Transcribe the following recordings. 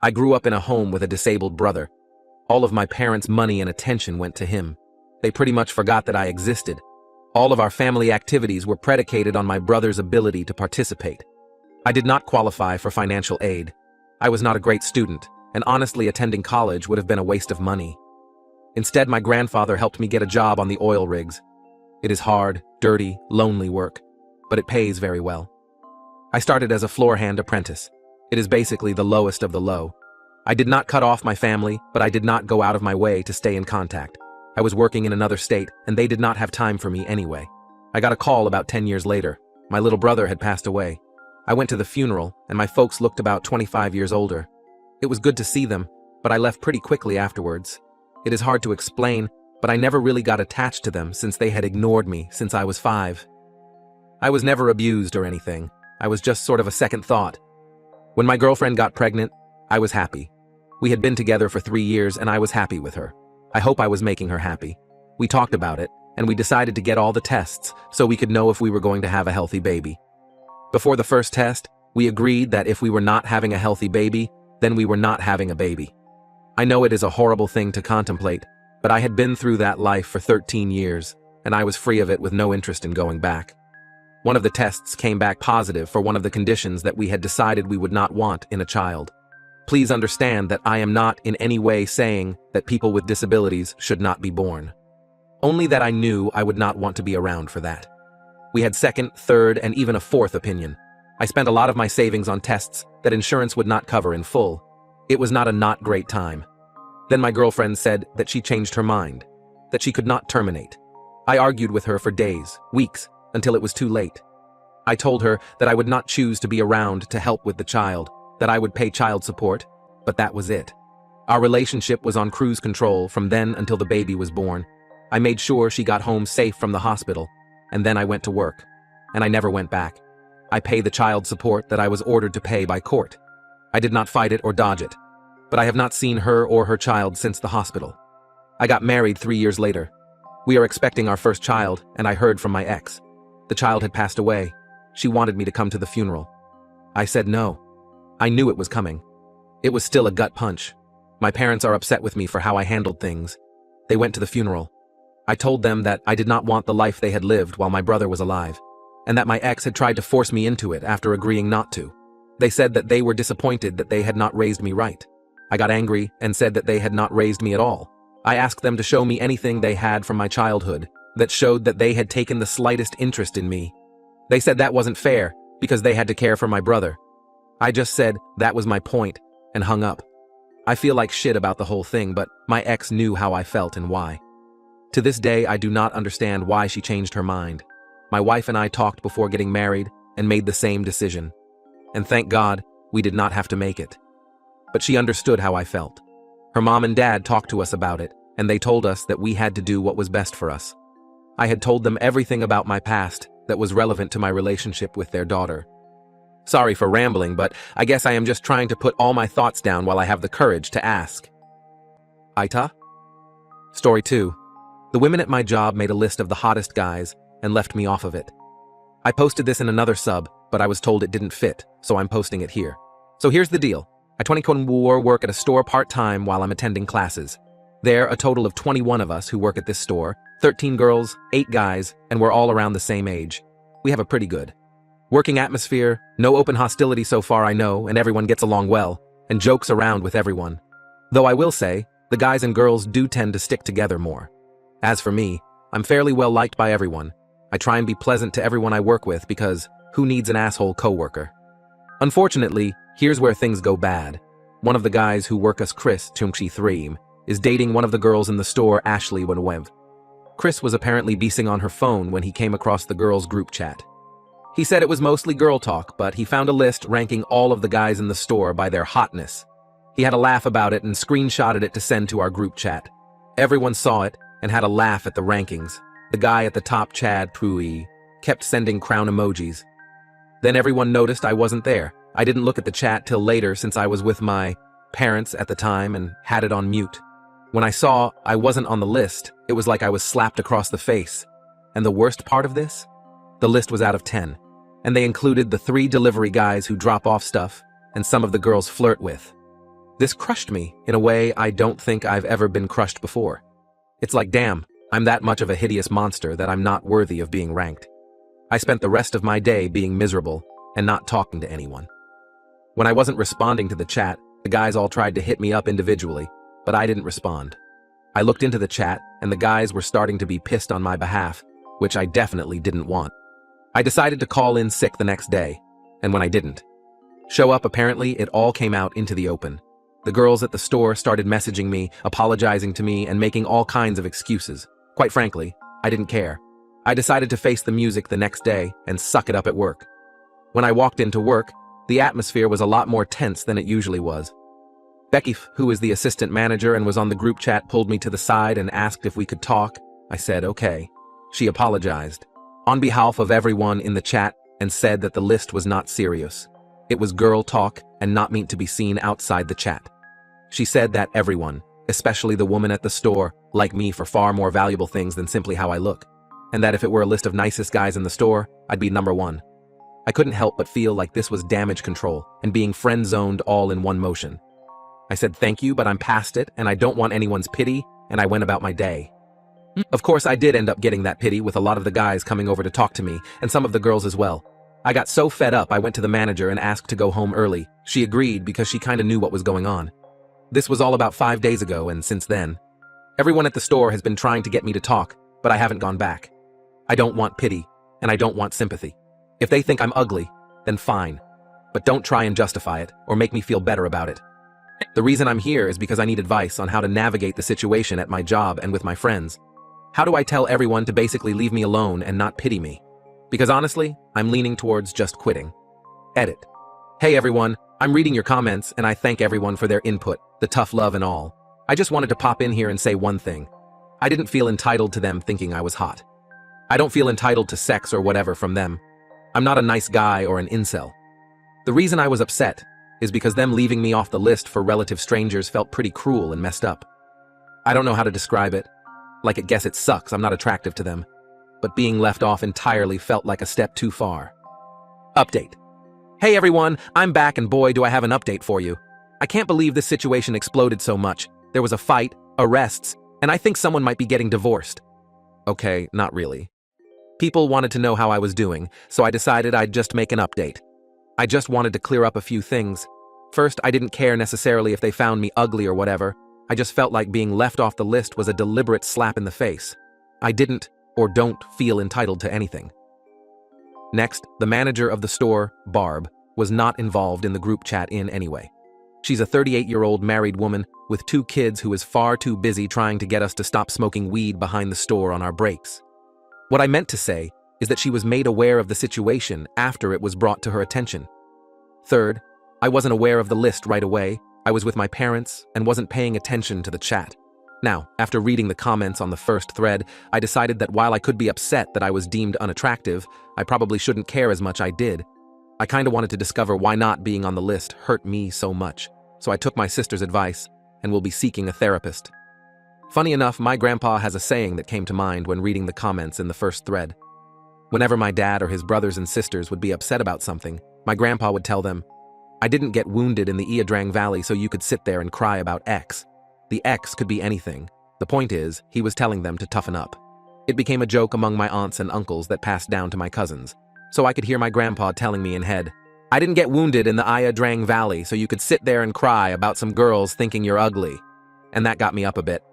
I grew up in a home with a disabled brother. All of my parents' money and attention went to him. They pretty much forgot that I existed. All of our family activities were predicated on my brother's ability to participate. I did not qualify for financial aid. I was not a great student, and honestly attending college would have been a waste of money. Instead, my grandfather helped me get a job on the oil rigs. It is hard, dirty, lonely work, but it pays very well. I started as a floor hand apprentice. It is basically the lowest of the low. I did not cut off my family, but I did not go out of my way to stay in contact. I was working in another state, and they did not have time for me anyway. I got a call about 10 years later. My little brother had passed away. I went to the funeral, and my folks looked about 25 years older. It was good to see them, but I left pretty quickly afterwards. It is hard to explain, but I never really got attached to them since they had ignored me since I was 5. I was never abused or anything. I was just sort of a second thought. When my girlfriend got pregnant, I was happy. We had been together for 3 years and I was happy with her. I hope I was making her happy. We talked about it, and we decided to get all the tests so we could know if we were going to have a healthy baby. Before the first test, we agreed that if we were not having a healthy baby, then we were not having a baby. I know it is a horrible thing to contemplate, but I had been through that life for 13 years, and I was free of it with no interest in going back. One of the tests came back positive for one of the conditions that we had decided we would not want in a child. Please understand that I am not in any way saying that people with disabilities should not be born. Only that I knew I would not want to be around for that. We had second, third, and even a fourth opinion. I spent a lot of my savings on tests that insurance would not cover in full. It was not a not great time. Then my girlfriend said that she changed her mind, that she could not terminate. I argued with her for days, weeks, until it was too late. I told her that I would not choose to be around to help with the child, that I would pay child support, but that was it. Our relationship was on cruise control from then until the baby was born. I made sure she got home safe from the hospital, and then I went to work, and I never went back. I pay the child support that I was ordered to pay by court. I did not fight it or dodge it, but I have not seen her or her child since the hospital. I got married 3 years later. We are expecting our first child, and I heard from my ex. The child had passed away. She wanted me to come to the funeral. I said no. I knew it was coming. It was still a gut punch. My parents are upset with me for how I handled things. They went to the funeral. I told them that I did not want the life they had lived while my brother was alive, and that my ex had tried to force me into it after agreeing not to. They said that they were disappointed that they had not raised me right. I got angry and said that they had not raised me at all. I asked them to show me anything they had from my childhood that showed that they had taken the slightest interest in me. They said that wasn't fair because they had to care for my brother. I just said that was my point and hung up. I feel like shit about the whole thing, but my ex knew how I felt and why. To this day, I do not understand why she changed her mind. My wife and I talked before getting married and made the same decision. And thank God, we did not have to make it. But she understood how I felt. Her mom and dad talked to us about it, and they told us that we had to do what was best for us. I had told them everything about my past that was relevant to my relationship with their daughter. Sorry for rambling, but I guess I am just trying to put all my thoughts down while I have the courage to ask. Aita? Story 2. The women at my job made a list of the hottest guys and left me off of it. I posted this in another sub, but I was told it didn't fit, so I'm posting it here. So here's the deal. I 20 work at a store part-time while I'm attending classes. There, a total of 21 of us who work at this store, 13 girls, 8 guys, and we're all around the same age. We have a pretty good working atmosphere, no open hostility so far I know, and everyone gets along well, and jokes around with everyone. Though I will say, the guys and girls do tend to stick together more. As for me, I'm fairly well liked by everyone. I try and be pleasant to everyone I work with because who needs an asshole coworker? Unfortunately, here's where things go bad. One of the guys who work us, Chris Tumchi Threem, is dating one of the girls in the store, Ashley Wenwev. Chris was apparently beasing on her phone when he came across the girls' group chat. He said it was mostly girl talk, but he found a list ranking all of the guys in the store by their hotness. He had a laugh about it and screenshotted it to send to our group chat. Everyone saw it and had a laugh at the rankings. The guy at the top, Chad Pui, kept sending crown emojis. Then everyone noticed I wasn't there. I didn't look at the chat till later since I was with my parents at the time and had it on mute. When I saw I wasn't on the list, it was like I was slapped across the face. And the worst part of this? The list was out of 10, and they included the 3 delivery guys who drop off stuff and some of the girls flirt with. This crushed me in a way I don't think I've ever been crushed before. It's like, damn, I'm that much of a hideous monster that I'm not worthy of being ranked. I spent the rest of my day being miserable and not talking to anyone. When I wasn't responding to the chat, the guys all tried to hit me up individually, but I didn't respond. I looked into the chat, and the guys were starting to be pissed on my behalf, which I definitely didn't want. I decided to call in sick the next day, and when I didn't show up, apparently it all came out into the open. The girls at the store started messaging me, apologizing to me, and making all kinds of excuses. Quite frankly, I didn't care. I decided to face the music the next day and suck it up at work. When I walked into work, the atmosphere was a lot more tense than it usually was. Becky, who is the assistant manager and was on the group chat, pulled me to the side and asked if we could talk. I said, okay. She apologized on behalf of everyone in the chat and said that the list was not serious. It was girl talk and not meant to be seen outside the chat. She said that everyone, especially the woman at the store, like me for far more valuable things than simply how I look, and that if it were a list of nicest guys in the store, I'd be number one. I couldn't help but feel like this was damage control and being friend-zoned all in one motion. I said thank you, but I'm past it and I don't want anyone's pity, and I went about my day. Of course, I did end up getting that pity with a lot of the guys coming over to talk to me, and some of the girls as well. I got so fed up I went to the manager and asked to go home early. She agreed because she kinda knew what was going on. This was all about 5 days ago, and since then, everyone at the store has been trying to get me to talk, but I haven't gone back. I don't want pity, and I don't want sympathy. If they think I'm ugly, then fine. But don't try and justify it or make me feel better about it. The reason I'm here is because I need advice on how to navigate the situation at my job and with my friends. How do I tell everyone to basically leave me alone and not pity me? Because honestly, I'm leaning towards just quitting. Edit. Hey everyone, I'm reading your comments and I thank everyone for their input, the tough love and all. I just wanted to pop in here and say one thing. I didn't feel entitled to them thinking I was hot. I don't feel entitled to sex or whatever from them. I'm not a nice guy or an incel. The reason I was upset is because them leaving me off the list for relative strangers felt pretty cruel and messed up. I don't know how to describe it. Like, I guess it sucks, I'm not attractive to them. But being left off entirely felt like a step too far. Update. Hey everyone, I'm back and boy do I have an update for you. I can't believe this situation exploded so much. There was a fight, arrests, and I think someone might be getting divorced. Okay, not really. People wanted to know how I was doing, so I decided I'd just make an update. I just wanted to clear up a few things. First, I didn't care necessarily if they found me ugly or whatever. I just felt like being left off the list was a deliberate slap in the face. I didn't or don't feel entitled to anything. Next, the manager of the store, Barb, was not involved in the group chat in any way. She's a 38-year-old married woman with 2 kids who is far too busy trying to get us to stop smoking weed behind the store on our breaks. What I meant to say is that she was made aware of the situation after it was brought to her attention. Third, I wasn't aware of the list right away. I was with my parents and wasn't paying attention to the chat. Now, after reading the comments on the first thread, I decided that while I could be upset that I was deemed unattractive, I probably shouldn't care as much I did. I kinda wanted to discover why not being on the list hurt me so much, so I took my sister's advice and will be seeking a therapist. Funny enough, my grandpa has a saying that came to mind when reading the comments in the first thread. Whenever my dad or his brothers and sisters would be upset about something, my grandpa would tell them, I didn't get wounded in the Ia Drang Valley so you could sit there and cry about X. The X could be anything. The point is, he was telling them to toughen up. It became a joke among my aunts and uncles that passed down to my cousins. So I could hear my grandpa telling me in head, I didn't get wounded in the Ia Drang Valley so you could sit there and cry about some girls thinking you're ugly. And that got me up a bit.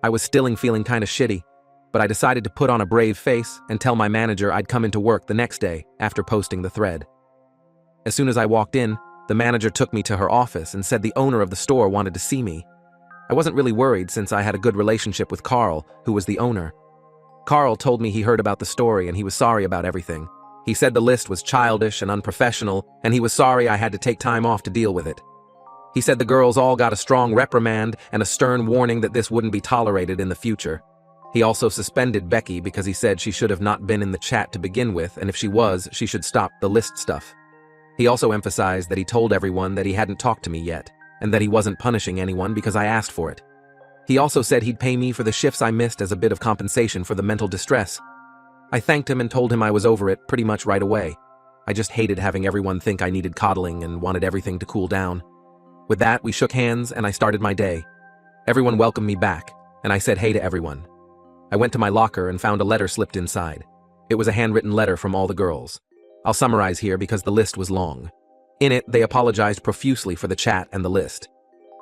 I was still feeling kinda shitty, but I decided to put on a brave face and tell my manager I'd come into work the next day after posting the thread. As soon as I walked in, the manager took me to her office and said the owner of the store wanted to see me. I wasn't really worried since I had a good relationship with Carl, who was the owner. Carl told me he heard about the story and he was sorry about everything. He said the list was childish and unprofessional, and he was sorry I had to take time off to deal with it. He said the girls all got a strong reprimand and a stern warning that this wouldn't be tolerated in the future. He also suspended Becky because he said she should have not been in the chat to begin with, and if she was, she should stop the list stuff. He also emphasized that he told everyone that he hadn't talked to me yet, and that he wasn't punishing anyone because I asked for it. He also said he'd pay me for the shifts I missed as a bit of compensation for the mental distress. I thanked him and told him I was over it pretty much right away. I just hated having everyone think I needed coddling and wanted everything to cool down. With that, we shook hands and I started my day. Everyone welcomed me back, and I said hey to everyone. I went to my locker and found a letter slipped inside. It was a handwritten letter from all the girls. I'll summarize here because the list was long. In it, they apologized profusely for the chat and the list.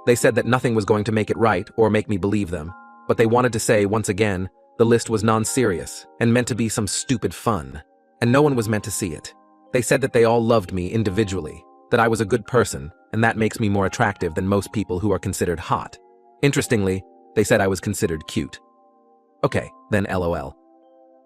They said that nothing was going to make it right or make me believe them, but they wanted to say, once again, the list was non-serious and meant to be some stupid fun, and no one was meant to see it. They said that they all loved me individually, that I was a good person, and that makes me more attractive than most people who are considered hot. Interestingly, they said I was considered cute. Okay, then LOL.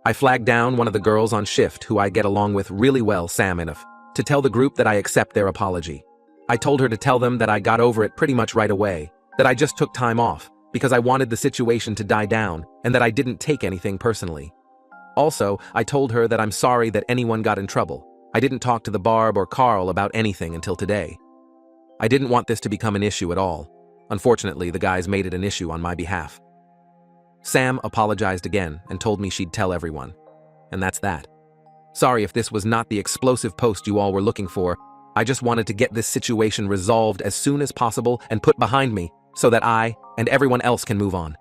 I flagged down one of the girls on shift who I get along with really well, Sam Enough, to tell the group that I accept their apology. I told her to tell them that I got over it pretty much right away, that I just took time off because I wanted the situation to die down and that I didn't take anything personally. Also, I told her that I'm sorry that anyone got in trouble. I didn't talk to the Barb or Carl about anything until today. I didn't want this to become an issue at all. Unfortunately, the guys made it an issue on my behalf. Sam apologized again and told me she'd tell everyone. And that's that. Sorry if this was not the explosive post you all were looking for. I just wanted to get this situation resolved as soon as possible and put behind me so that I and everyone else can move on.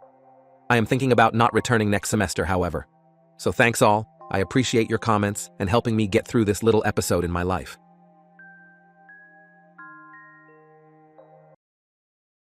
I am thinking about not returning next semester, however. So thanks all. I appreciate your comments and helping me get through this little episode in my life.